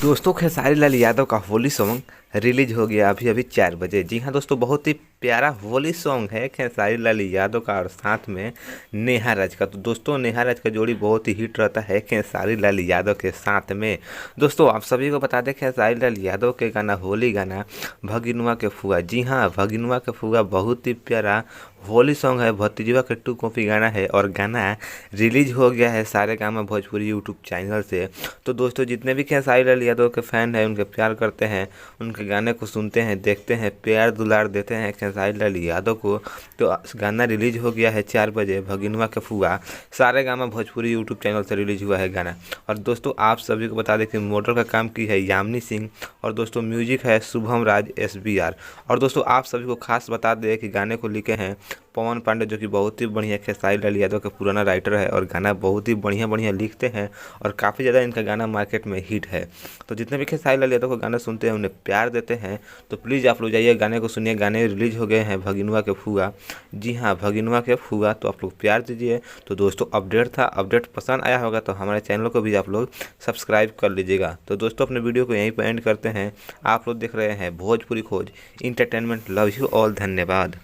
दोस्तों खेसारी लाल यादव का Holi song release हो गया अभी अभी 4 बजे। जी हाँ दोस्तों, बहुत ही प्यारा होली सॉन्ग है खेसारी लाल यादव का और साथ में नेहा राज का। तो दोस्तों नेहा राज का जोड़ी बहुत ही हिट रहता है खेसारी लाल यादव के साथ में। दोस्तों आप सभी को बता दें खेसारी लाल यादव के गाना होली गाना भगिनवा के फुआ। जी हाँ, भगिनवा के फुआ बहुत ही प्यारा होली सॉन्ग है, भतीजवा के 2 कॉपी गाना है और गाना रिलीज हो गया है सारेगामा भोजपुरी यूट्यूब चैनल से। तो दोस्तों जितने भी खेसारी लाल यादव के फैन हैं, उनके प्यार करते हैं, उनके गाने को सुनते हैं, देखते हैं, प्यार दुलार देते हैं खेसारी लाल यादव को, तो गाना रिलीज हो गया है 4 बजे भगिनवा के फुआ सारेगामा भोजपुरी यूट्यूब चैनल से रिलीज हुआ है गाना। और दोस्तों आप सभी को बता दें कि मोटर का काम की है यामिनी सिंह और दोस्तों म्यूजिक है शुभम राज SBR। और दोस्तों आप सभी को खास बता दें कि गाने को लिखे हैं पवन पांडे, जो कि बहुत ही बढ़िया खेसारी लाल यादव का पुराना राइटर है और गाना बहुत ही बढ़िया बढ़िया लिखते हैं और काफ़ी ज़्यादा इनका गाना मार्केट में हिट है। तो जितने भी खेसारी लाल यादव का गाना सुनते हैं, उन्हें प्यार देते हैं, तो प्लीज़ आप लोग जाइए गाने को सुनिए। गाने रिलीज हो गए हैं भगिनवा के फुआ। जी हाँ, भगिनवा के फुआ, तो आप लोग प्यार दीजिए। तो दोस्तों अपडेट था, अपडेट पसंद आया होगा तो हमारे चैनल को भी आप लोग सब्सक्राइब कर लीजिएगा। तो दोस्तों अपने वीडियो को यहीं पर एंड करते हैं। आप लोग देख रहे हैं भोजपुरी खोज इंटरटेनमेंट। लव यू ऑल, धन्यवाद।